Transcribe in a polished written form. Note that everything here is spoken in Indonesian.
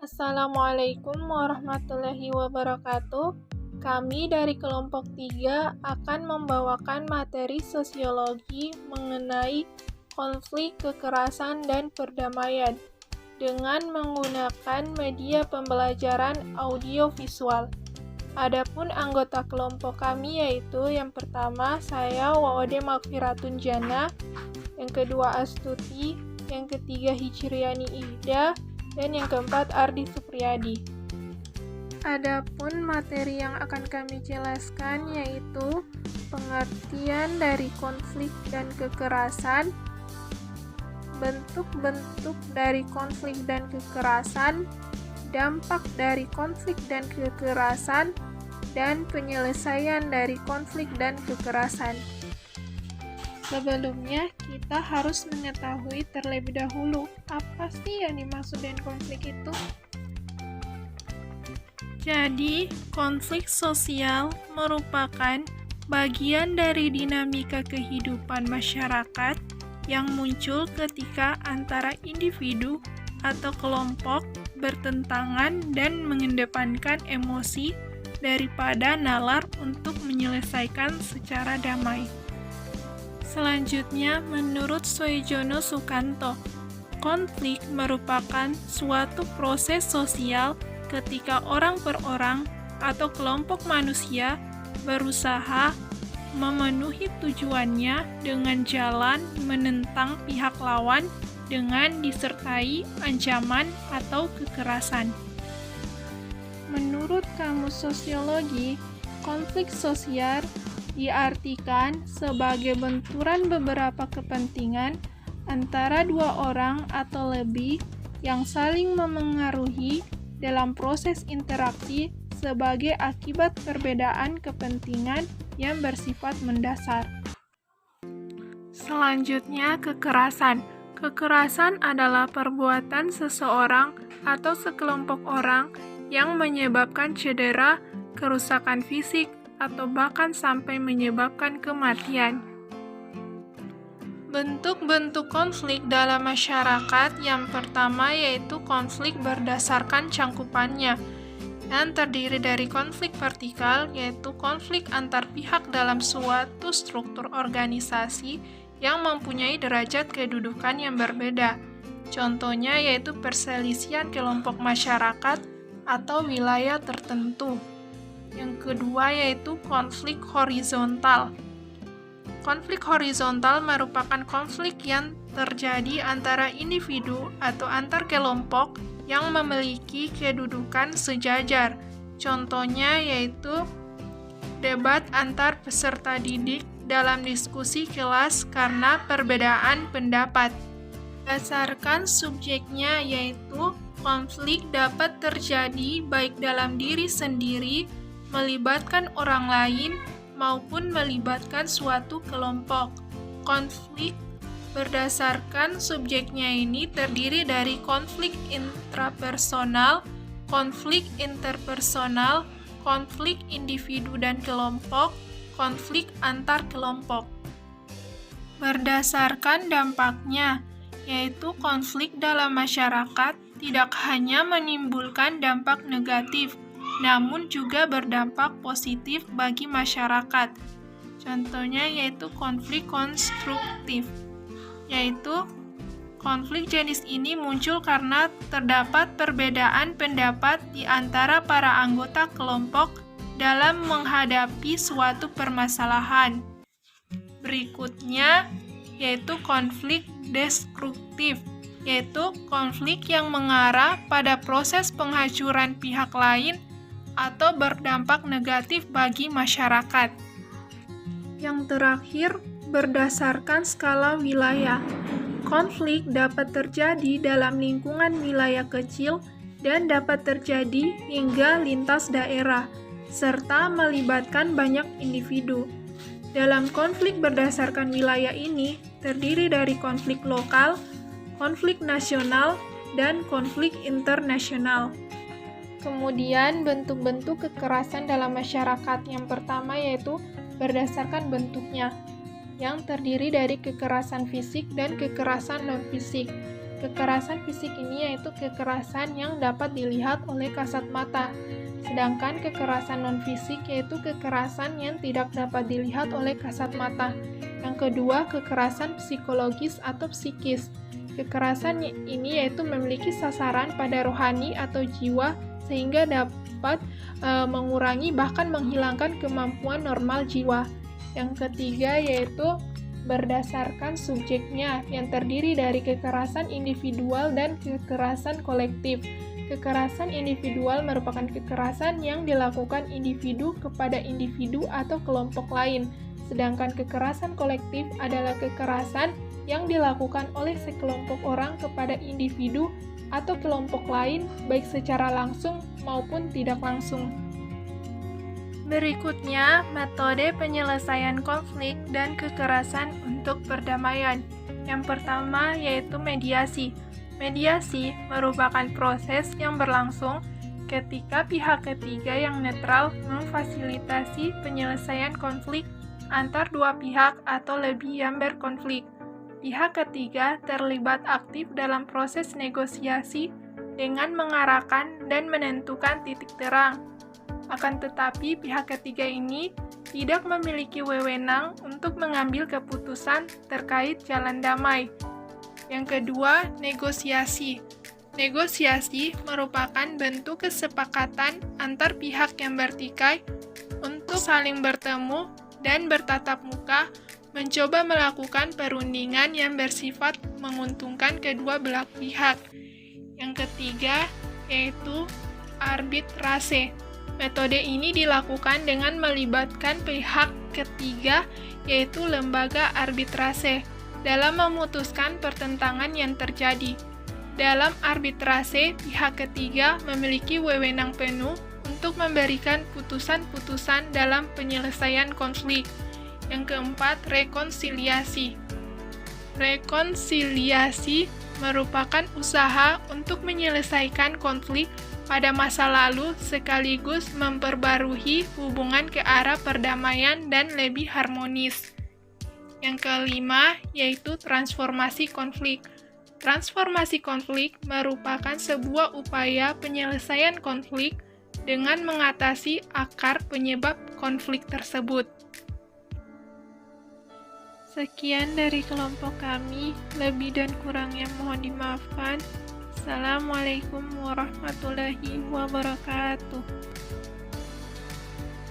Assalamualaikum warahmatullahi wabarakatuh. Kami dari kelompok 3 akan membawakan materi sosiologi mengenai konflik, kekerasan, dan perdamaian dengan menggunakan media pembelajaran audiovisual. Adapun anggota kelompok kami yaitu yang pertama saya Wawade Magfiratun Jana, yang kedua Astuti, yang ketiga Hijriani Ihda, dan yang keempat Ardi Supriyadi. Adapun materi yang akan kami jelaskan yaitu pengertian dari konflik dan kekerasan, bentuk-bentuk dari konflik dan kekerasan, dampak dari konflik dan kekerasan, dan penyelesaian dari konflik dan kekerasan. Sebelumnya, kita harus mengetahui terlebih dahulu apa sih yang dimaksud dengan konflik itu. Jadi, konflik sosial merupakan bagian dari dinamika kehidupan masyarakat yang muncul ketika antara individu atau kelompok bertentangan dan mengedepankan emosi daripada nalar untuk menyelesaikan secara damai. Selanjutnya, menurut Soejono Sukanto, konflik merupakan suatu proses sosial ketika orang per orang atau kelompok manusia berusaha memenuhi tujuannya dengan jalan menentang pihak lawan dengan disertai ancaman atau kekerasan. Menurut Kamus Sosiologi, konflik sosial diartikan sebagai benturan beberapa kepentingan antara dua orang atau lebih yang saling memengaruhi dalam proses interaksi sebagai akibat perbedaan kepentingan yang bersifat mendasar. Selanjutnya, kekerasan. Kekerasan adalah perbuatan seseorang atau sekelompok orang yang menyebabkan cedera, kerusakan fisik, atau bahkan sampai menyebabkan kematian. Bentuk-bentuk konflik dalam masyarakat yang pertama yaitu konflik berdasarkan cangkupannya, yang terdiri dari konflik vertikal, yaitu konflik antar pihak dalam suatu struktur organisasi yang mempunyai derajat kedudukan yang berbeda. Contohnya yaitu perselisihan kelompok masyarakat atau wilayah tertentu. Yang kedua yaitu konflik horizontal. Konflik horizontal merupakan konflik yang terjadi antara individu atau antar kelompok yang memiliki kedudukan sejajar. Contohnya yaitu debat antar peserta didik dalam diskusi kelas karena perbedaan pendapat. Berdasarkan subjeknya yaitu konflik dapat terjadi baik dalam diri sendiri, melibatkan orang lain, maupun melibatkan suatu kelompok. Konflik berdasarkan subjeknya ini terdiri dari konflik intrapersonal, konflik interpersonal, konflik individu dan kelompok, konflik antar kelompok. Berdasarkan dampaknya, yaitu konflik dalam masyarakat tidak hanya menimbulkan dampak negatif, namun juga berdampak positif bagi masyarakat. Contohnya yaitu konflik konstruktif, yaitu konflik jenis ini muncul karena terdapat perbedaan pendapat di antara para anggota kelompok dalam menghadapi suatu permasalahan. Berikutnya yaitu konflik destruktif, yaitu konflik yang mengarah pada proses penghancuran pihak lain atau berdampak negatif bagi masyarakat. Yang terakhir, berdasarkan skala wilayah. Konflik dapat terjadi dalam lingkungan wilayah kecil dan dapat terjadi hingga lintas daerah, serta melibatkan banyak individu. Dalam konflik berdasarkan wilayah ini, terdiri dari konflik lokal, konflik nasional, dan konflik internasional. Kemudian bentuk-bentuk kekerasan dalam masyarakat yang pertama yaitu berdasarkan bentuknya, yang terdiri dari kekerasan fisik dan kekerasan non-fisik. Kekerasan fisik ini yaitu kekerasan yang dapat dilihat oleh kasat mata. Sedangkan kekerasan non-fisik yaitu kekerasan yang tidak dapat dilihat oleh kasat mata. Yang kedua, kekerasan psikologis atau psikis. Kekerasan ini yaitu memiliki sasaran pada rohani atau jiwa sehingga dapat mengurangi bahkan menghilangkan kemampuan normal jiwa. Yang ketiga yaitu berdasarkan subjeknya yang terdiri dari kekerasan individual dan kekerasan kolektif. Kekerasan individual merupakan kekerasan yang dilakukan individu kepada individu atau kelompok lain, sedangkan kekerasan kolektif adalah kekerasan yang dilakukan oleh sekelompok orang kepada individu atau kelompok lain, baik secara langsung maupun tidak langsung. Berikutnya, metode penyelesaian konflik dan kekerasan untuk perdamaian. Yang pertama yaitu mediasi. Mediasi merupakan proses yang berlangsung ketika pihak ketiga yang netral memfasilitasi penyelesaian konflik antar dua pihak atau lebih yang berkonflik. Pihak ketiga terlibat aktif dalam proses negosiasi dengan mengarahkan dan menentukan titik terang. Akan tetapi, pihak ketiga ini tidak memiliki wewenang untuk mengambil keputusan terkait jalan damai. Yang kedua, negosiasi. Negosiasi merupakan bentuk kesepakatan antar pihak yang bertikai untuk saling bertemu dan bertatap muka, mencoba melakukan perundingan yang bersifat menguntungkan kedua belah pihak. Yang ketiga, yaitu arbitrase. Metode ini dilakukan dengan melibatkan pihak ketiga, yaitu lembaga arbitrase, dalam memutuskan pertentangan yang terjadi. Dalam arbitrase, pihak ketiga memiliki wewenang penuh untuk memberikan putusan-putusan dalam penyelesaian konflik. Yang keempat, rekonsiliasi. Rekonsiliasi merupakan usaha untuk menyelesaikan konflik pada masa lalu sekaligus memperbarui hubungan ke arah perdamaian dan lebih harmonis. Yang kelima, yaitu transformasi konflik. Transformasi konflik merupakan sebuah upaya penyelesaian konflik dengan mengatasi akar penyebab konflik tersebut. Sekian dari kelompok kami, lebih dan kurangnya mohon dimaafkan. Assalamualaikum warahmatullahi wabarakatuh.